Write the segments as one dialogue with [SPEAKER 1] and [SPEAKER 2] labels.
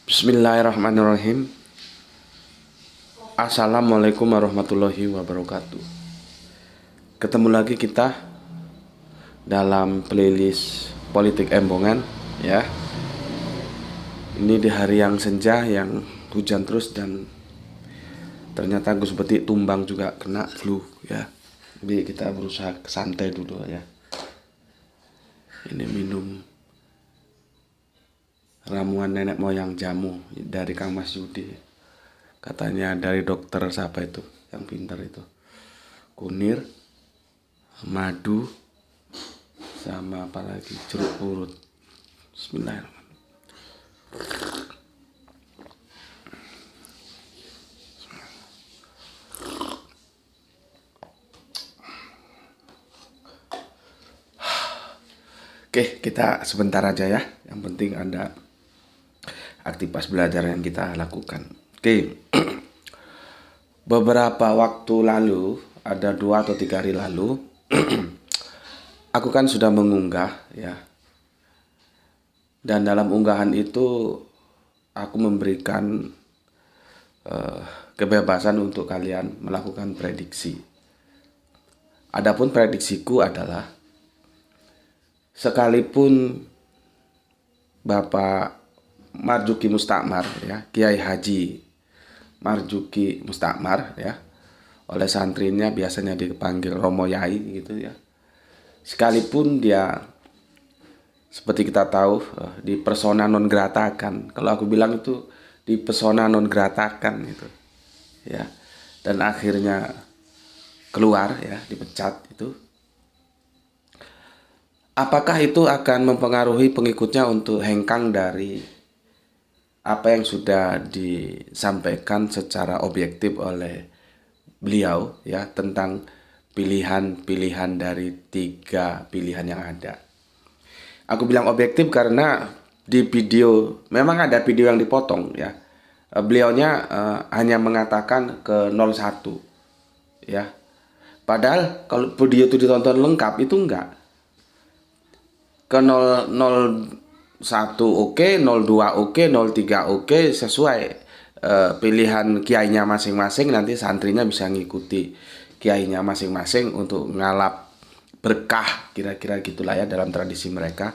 [SPEAKER 1] Bismillahirrahmanirrahim. Assalamualaikum warahmatullahi wabarakatuh. Ketemu lagi kita dalam playlist Politik Embongan ya. Ini di hari yang senja, yang hujan terus, dan ternyata Gus Betik tumbang juga kena flu ya. Jadi kita berusaha santai dulu ya. Ini minum ramuan nenek moyang jamu dari Kang Mas Yudi. Katanya dari dokter siapa itu yang pintar itu. Kunir, madu, sama apa lagi, jeruk purut. Bismillahirrahmanirrahim. Oke, kita sebentar aja ya. Yang penting ada aktivitas belajar yang kita lakukan. Oke. Beberapa waktu lalu, ada 2 atau 3 hari lalu, aku kan sudah mengunggah ya. Dan dalam unggahan itu aku memberikan kebebasan untuk kalian melakukan prediksi. Adapun prediksiku adalah, sekalipun Bapak Marzuki Mustakmar ya, Kiai Haji Marzuki Mustakmar ya, oleh santrinya biasanya dipanggil Romo Yai gitu ya. Sekalipun dia, seperti kita tahu, di persona non grata kan. Kalau aku bilang itu di persona non grata kan gitu. Ya. Dan akhirnya keluar ya, dipecat itu. Apakah itu akan mempengaruhi pengikutnya untuk hengkang dari apa yang sudah disampaikan secara objektif oleh beliau ya, tentang pilihan-pilihan dari 3 pilihan yang ada. Aku bilang objektif karena di video, memang ada video yang dipotong ya. Beliaunya hanya mengatakan ke 01 ya. Padahal kalau video itu ditonton lengkap itu enggak. Ke 01 oke, 02 oke, 03 oke, sesuai pilihan kiainya masing-masing. Nanti santrinya bisa ngikuti kiainya masing-masing untuk ngalap berkah, kira-kira gitulah ya dalam tradisi mereka.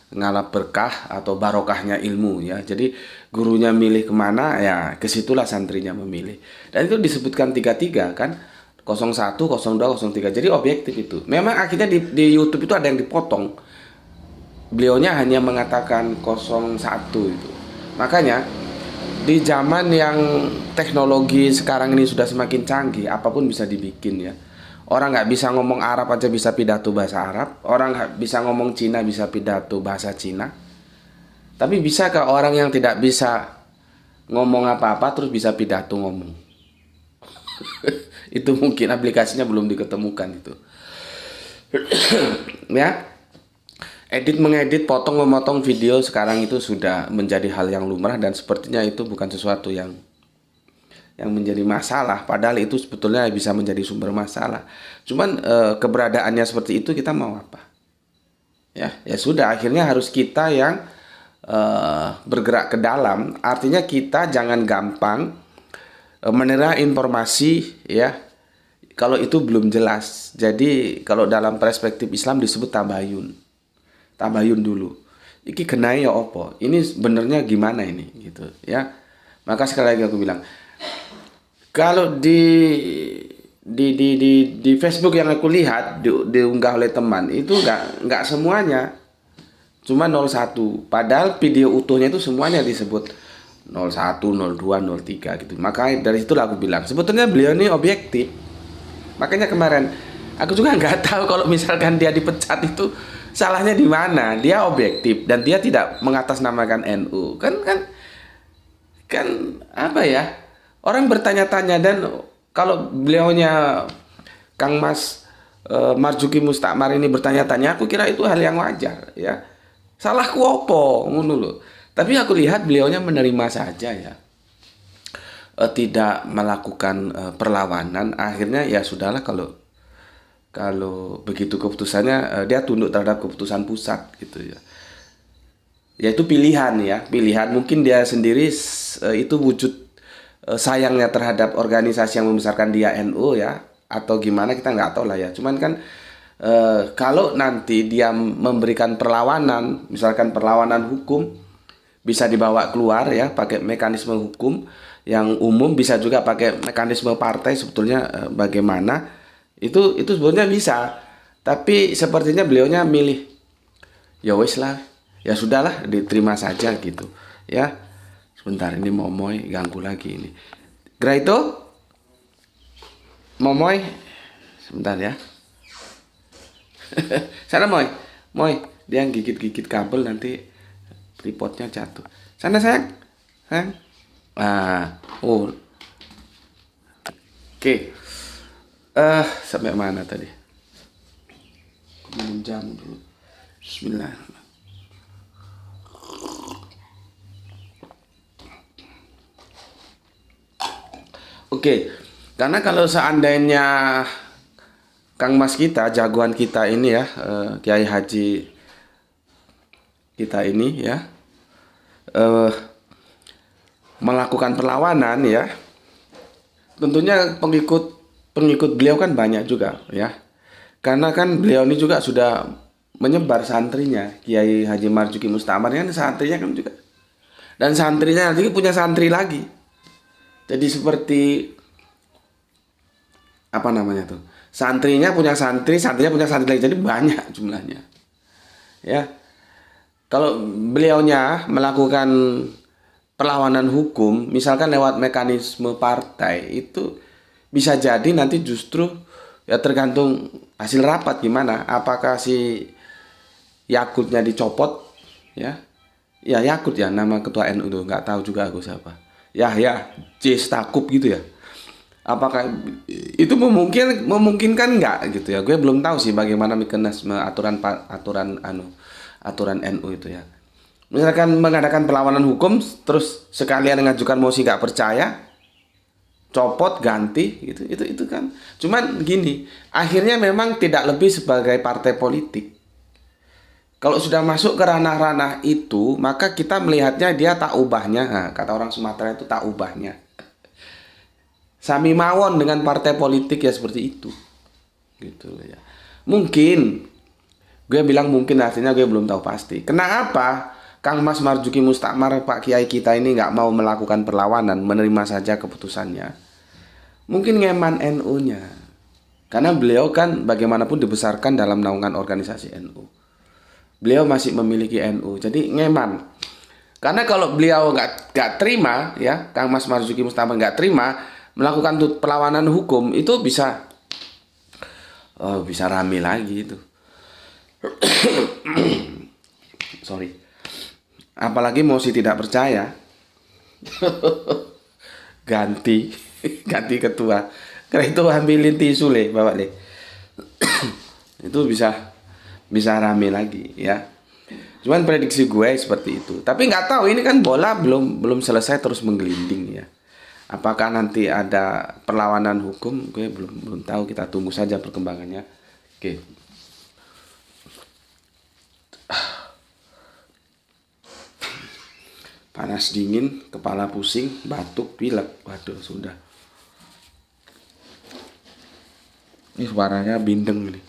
[SPEAKER 1] Ngalap berkah atau barokahnya ilmu ya. Jadi gurunya milih kemana ya, kesitulah santrinya memilih. Dan itu disebutkan 33 kan, 01, 02, 03. Jadi objektif itu. Memang akhirnya di YouTube itu ada yang dipotong. Beliaunya hanya mengatakan 01 itu. Makanya di zaman yang teknologi sekarang ini sudah semakin canggih, apapun bisa dibikin ya. Orang nggak bisa ngomong Arab aja bisa pidato bahasa Arab. Orang nggak bisa ngomong Cina bisa pidato bahasa Cina. Tapi bisakah orang yang tidak bisa ngomong apa-apa terus bisa pidato ngomong? Itu mungkin aplikasinya belum diketemukan itu. Ya. Edit mengedit, potong memotong video sekarang itu sudah menjadi hal yang lumrah, dan sepertinya itu bukan sesuatu yang menjadi masalah, padahal itu sebetulnya bisa menjadi sumber masalah. Cuman keberadaannya seperti itu, kita mau apa? Ya sudah, akhirnya harus kita yang bergerak ke dalam. Artinya kita jangan gampang menerima informasi ya kalau itu belum jelas. Jadi kalau dalam perspektif Islam disebut tabayun dulu. Iki kenai ya opo? Ini sebenarnya gimana ini gitu ya. Maka sekali lagi aku bilang, kalau di Facebook yang aku lihat diunggah oleh teman itu nggak semuanya, cuma 01. Padahal video utuhnya itu semuanya disebut 01, 02, 03 gitu. Maka dari situlah aku bilang sebetulnya beliau ini objektif. Makanya kemarin aku juga nggak tahu kalau misalkan dia dipecat itu salahnya di mana. Dia objektif dan dia tidak mengatasnamakan NU. Kan apa ya? Orang bertanya-tanya, dan kalau beliaunya Kang Mas Marzuki Mustakmar ini bertanya-tanya, aku kira itu hal yang wajar ya. Salahku opo ngono lho. Tapi aku lihat beliaunya menerima saja ya. Tidak melakukan perlawanan. Akhirnya ya sudahlah, kalau begitu keputusannya, dia tunduk terhadap keputusan pusat gitu ya. yaitu pilihan ya, pilihan mungkin dia sendiri itu wujud sayangnya terhadap organisasi yang membesarkan dia NU ya, atau gimana kita nggak tahu lah ya. Cuman kan kalau nanti dia memberikan perlawanan, misalkan perlawanan hukum, bisa dibawa keluar ya pakai mekanisme hukum yang umum, bisa juga pakai mekanisme partai sebetulnya. Bagaimana itu sebetulnya bisa, tapi sepertinya beliaunya milih ya wes lah, ya sudahlah, diterima saja gitu ya. Sebentar, ini Momoy ganggu lagi ini. Graito, Momoy, sebentar ya. Sana Moy, Moy, dia gigit-gigit kabel, nanti tripodnya jatuh. Sana sayang, sayang. Oh, oke. Sampai mana tadi? Minum jamu dulu. Bismillah. Oke, karena kalau seandainya Kang Mas kita, jagoan kita ini ya, Kiai Haji kita ini ya, melakukan perlawanan ya, tentunya pengikut beliau kan banyak juga ya, karena kan beliau ini juga sudah menyebar santrinya. Kiai Haji Marzuki Mustamar kan santrinya kan juga, dan santrinya nanti punya santri lagi. Jadi seperti apa namanya tuh? Santrinya punya santri, santrinya punya santri lagi. Jadi banyak jumlahnya. Ya. Kalau beliaunya melakukan perlawanan hukum, misalkan lewat mekanisme partai, itu bisa jadi nanti justru ya tergantung hasil rapat gimana. Apakah si Yakutnya dicopot ya? Ya Yakut ya, nama ketua NU tuh, nggak tahu juga aku siapa. Ya C Stakuf gitu ya. Apakah itu memungkinkan nggak gitu ya? Gue belum tahu sih bagaimana mekanisme aturan NU itu ya. Misalkan mengadakan perlawanan hukum, terus sekalian mengajukan mosi nggak percaya, copot ganti gitu, itu kan. Cuman gini, akhirnya memang tidak lebih sebagai partai politik. Kalau sudah masuk ke ranah-ranah itu, maka kita melihatnya dia tak ubahnya. Nah, kata orang Sumatera itu tak ubahnya. Sami mawon dengan partai politik ya seperti itu. Gitu ya. Mungkin, gue bilang mungkin artinya gue belum tahu pasti. Kenapa Kang Mas Marzuki Mustamar, Pak Kiai kita ini nggak mau melakukan perlawanan, menerima saja keputusannya? Mungkin ngeman NU-nya. Karena beliau kan bagaimanapun dibesarkan dalam naungan organisasi NU. Beliau masih memiliki NU, jadi ngeman. Karena kalau beliau nggak terima, ya Kang Mas Marzuki Mustamar nggak terima melakukan perlawanan hukum, itu bisa rame lagi itu. Sorry. Apalagi mosi tidak percaya, ganti ketua. Karena itu ambilin tisu le, bawa le. Itu bisa rame lagi ya. Cuman prediksi gue seperti itu. Tapi nggak tahu, ini kan bola belum selesai terus menggelinding ya. Apakah nanti ada perlawanan hukum? Gue belum tahu. Kita tunggu saja perkembangannya. Oke. Panas dingin, kepala pusing, batuk, pilek. Waduh, sudah. Ini suaranya bindeng nih.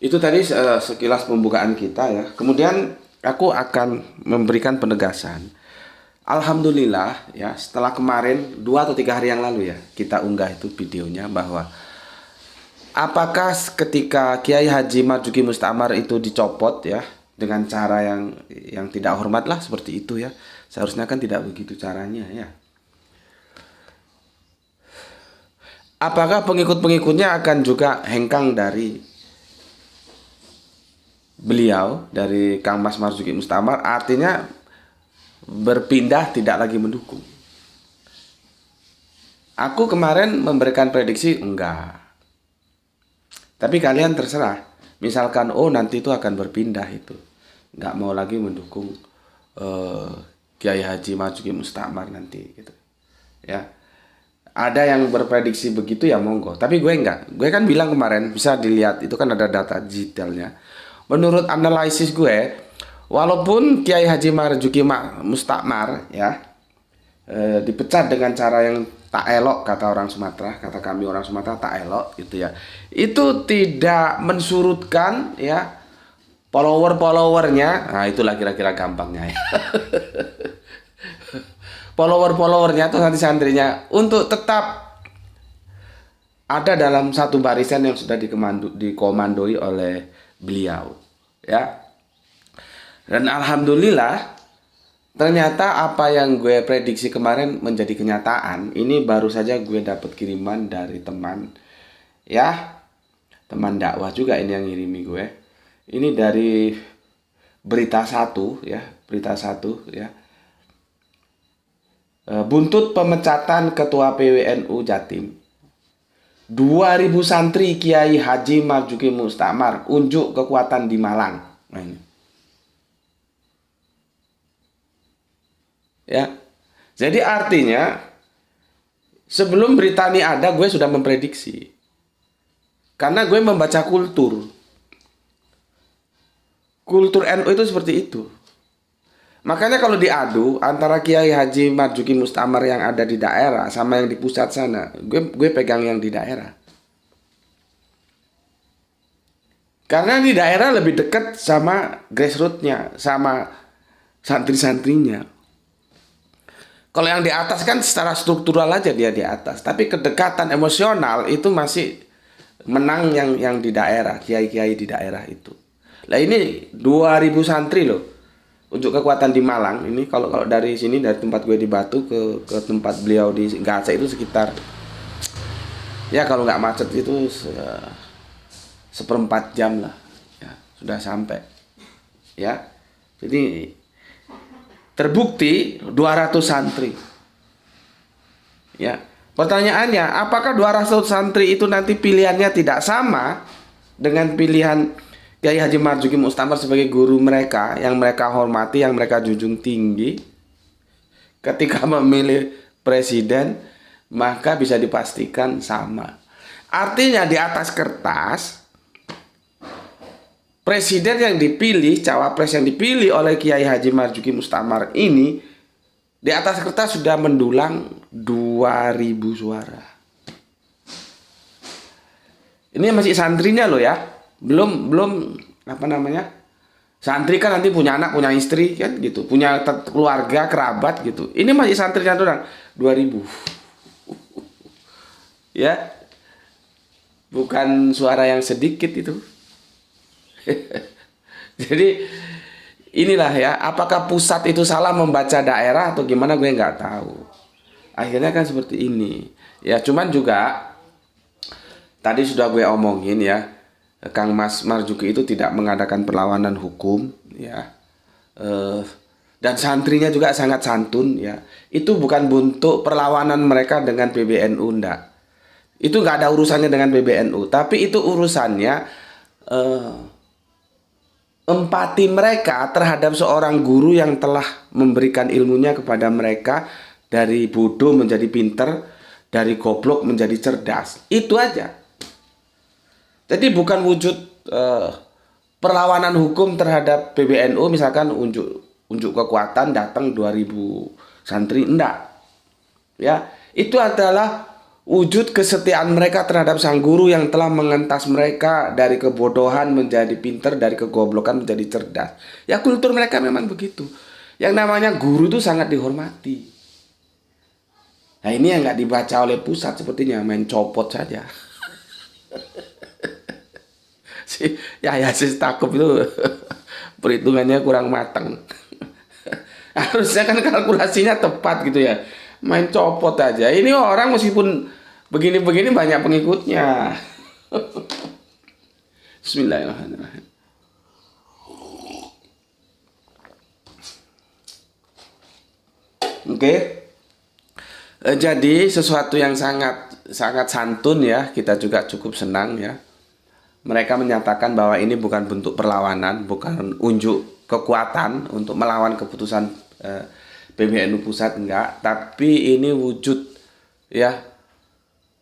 [SPEAKER 1] Itu tadi sekilas pembukaan kita ya. Kemudian aku akan memberikan penegasan. Alhamdulillah ya, setelah kemarin 2 atau 3 hari yang lalu ya, kita unggah itu videonya, bahwa apakah ketika Kiai Haji Marzuki Mustamar itu dicopot ya dengan cara yang tidak hormat lah seperti itu ya. Seharusnya kan tidak begitu caranya ya. Apakah pengikut-pengikutnya akan juga hengkang dari beliau, dari Kang Mas Marzuki Mustamar, artinya berpindah, tidak lagi mendukung? Aku kemarin memberikan prediksi enggak. Tapi kalian terserah. Misalkan nanti itu akan berpindah itu, enggak mau lagi mendukung Kiai Haji Marzuki Mustamar nanti gitu. Ya. Ada yang berprediksi begitu ya monggo. Tapi gue enggak. Gue kan bilang kemarin bisa dilihat itu kan ada data digitalnya. Menurut analisis gue, walaupun Kiai Haji Marzuki Mustakmar ya dipecat dengan cara yang tak elok kata orang Sumatera, kata kami orang Sumatera tak elok gitu ya. Itu tidak mensurutkan ya follower-followernya. Nah, itulah kira-kira gampangnya ya. Follower-followernya atau santri-santrinya untuk tetap ada dalam satu barisan yang sudah dikomandoi oleh beliau ya. Dan alhamdulillah ternyata apa yang gue prediksi kemarin menjadi kenyataan. Ini baru saja gue dapat kiriman dari teman ya, teman dakwah juga ini yang ngirimi gue. Ini dari berita satu ya, berita satu ya. Buntut pemecatan Ketua PWNU Jatim. 2000 santri Kiai Haji Marzuki Mustakmar unjuk kekuatan di Malang. Nah, ini. Ya. Jadi artinya sebelum berita ini ada gue sudah memprediksi. Karena gue membaca kultur. Kultur NU itu seperti itu. Makanya kalau diadu antara Kiai Haji Marzuki Mustakmar yang ada di daerah sama yang di pusat sana, gue pegang yang di daerah. Karena di daerah lebih dekat sama grassroots-nya, sama santri-santrinya. Kalau yang di atas kan secara struktural aja dia di atas, tapi kedekatan emosional itu masih menang yang di daerah, kiai-kiai di daerah itu. Lah ini 2000 santri loh. Untuk kekuatan di Malang ini kalau dari sini dari tempat gue di Batu ke tempat beliau di Gaza itu sekitar ya kalau nggak macet itu seperempat jam lah ya, sudah sampai ya. Jadi terbukti 200 santri ya. Pertanyaannya apakah 200 santri itu nanti pilihannya tidak sama dengan pilihan Kiai Haji Marzuki Mustakmar sebagai guru mereka yang mereka hormati, yang mereka junjung tinggi ketika memilih presiden, maka bisa dipastikan sama. Artinya di atas kertas presiden yang dipilih, cawapres yang dipilih oleh Kiai Haji Marzuki Mustakmar ini di atas kertas sudah mendulang 2000 suara. Ini masih santrinya loh ya. Belum apa namanya, santri kan nanti punya anak, punya istri kan gitu, punya keluarga, kerabat gitu. Ini masih santrinya orang 2000 ya, bukan suara yang sedikit itu. Jadi inilah ya, apakah pusat itu salah membaca daerah atau gimana gue nggak tahu. Akhirnya kan seperti ini ya. Cuman juga tadi sudah gue omongin ya, Kang Mas Marzuki itu tidak mengadakan perlawanan hukum ya, dan santrinya juga sangat santun ya. Itu bukan bentuk perlawanan mereka dengan PBNU, ndak. Itu nggak ada urusannya dengan PBNU, tapi itu urusannya empati mereka terhadap seorang guru yang telah memberikan ilmunya kepada mereka dari bodoh menjadi pinter, dari goblok menjadi cerdas. Itu aja. Jadi bukan wujud perlawanan hukum terhadap PBNU, misalkan unjuk kekuatan datang 2000 santri, enggak. Ya, itu adalah wujud kesetiaan mereka terhadap sang guru yang telah mengentas mereka dari kebodohan menjadi pinter, dari kegoblokan menjadi cerdas. Ya kultur mereka memang begitu. Yang namanya guru itu sangat dihormati. Nah ini yang nggak dibaca oleh pusat sepertinya, main copot saja. Ya Sistakuf itu perhitungannya kurang matang. Harusnya kan kalkulasinya tepat gitu ya. Main copot aja. Ini orang meskipun begini-begini banyak pengikutnya. Bismillahirrahmanirrahim. Oke. Jadi sesuatu yang sangat santun ya. Kita juga cukup senang ya. Mereka menyatakan bahwa ini bukan bentuk perlawanan, bukan unjuk kekuatan untuk melawan keputusan PBNU pusat, enggak, tapi ini wujud ya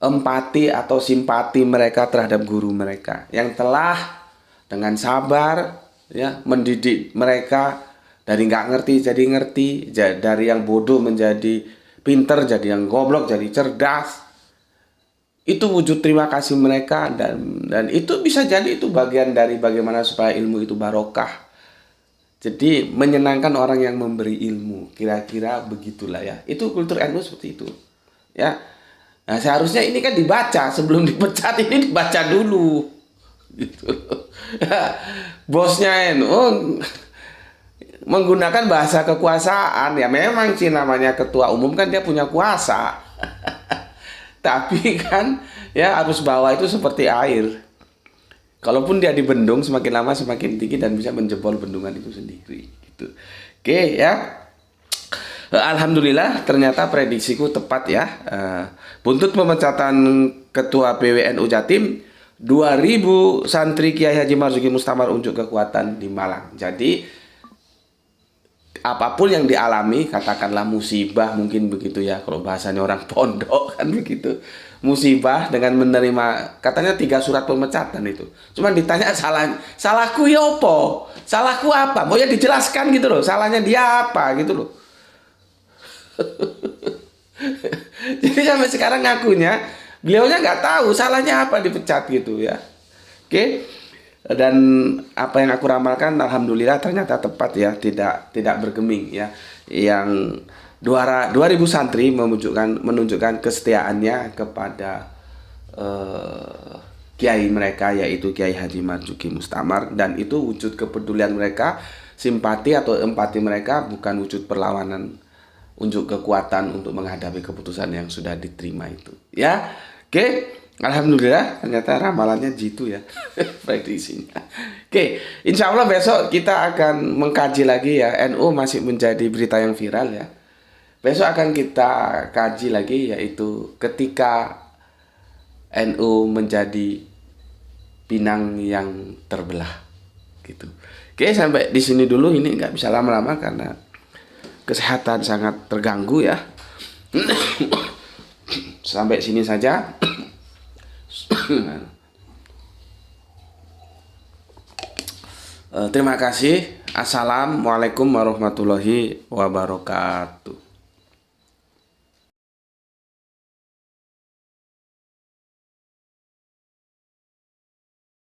[SPEAKER 1] empati atau simpati mereka terhadap guru mereka yang telah dengan sabar ya mendidik mereka dari nggak ngerti jadi ngerti, dari yang bodoh menjadi pinter, jadi yang goblok jadi cerdas. Itu wujud terima kasih mereka, dan itu bisa jadi itu bagian dari bagaimana supaya ilmu itu barokah. Jadi menyenangkan orang yang memberi ilmu, kira-kira begitulah ya. Itu kultur NU seperti itu. Ya. Nah, seharusnya ini kan dibaca sebelum dipecat, ini dibaca dulu. Gitu. Bosnya NU menggunakan bahasa kekuasaan. Ya memang sih namanya ketua umum kan dia punya kuasa. Tapi kan ya arus bawah itu seperti air. Kalaupun dia dibendung, semakin lama semakin tinggi dan bisa menjebol bendungan itu sendiri. Gitu. Oke ya. Alhamdulillah ternyata prediksiku tepat ya. Buntut pemecatan Ketua PWNU Jatim, 2000 santri Kiai Haji Marzuki Mustamar unjuk kekuatan di Malang. Jadi apapun yang dialami, katakanlah musibah mungkin begitu ya, kalau bahasanya orang pondok kan begitu. Musibah dengan menerima, katanya 3 surat pemecatan itu. Cuman ditanya salahku ya apa? Salahku apa? Mau ya dijelaskan gitu loh. Salahnya dia apa gitu loh. Jadi sampai sekarang ngakunya beliaunya nggak tahu salahnya apa dipecat gitu ya. Oke. Dan apa yang aku ramalkan alhamdulillah ternyata tepat ya, tidak bergeming ya. Yang 2000 santri menunjukkan kesetiaannya kepada kiai mereka, yaitu Kiai Haji Marzuki Mustamar, dan itu wujud kepedulian mereka, simpati atau empati mereka, bukan wujud perlawanan, unjuk kekuatan untuk menghadapi keputusan yang sudah diterima itu ya. Oke. Alhamdulillah ternyata ramalannya jitu ya. Prediksinya. Oke, insya Allah besok kita akan mengkaji lagi ya. NU masih menjadi berita yang viral ya. Besok akan kita kaji lagi, yaitu ketika NU menjadi Pinang yang terbelah gitu. Oke, sampai di sini dulu, ini nggak bisa lama-lama karena kesehatan sangat terganggu ya. Sampai sini saja. Terima kasih. Assalamualaikum warahmatullahi wabarakatuh.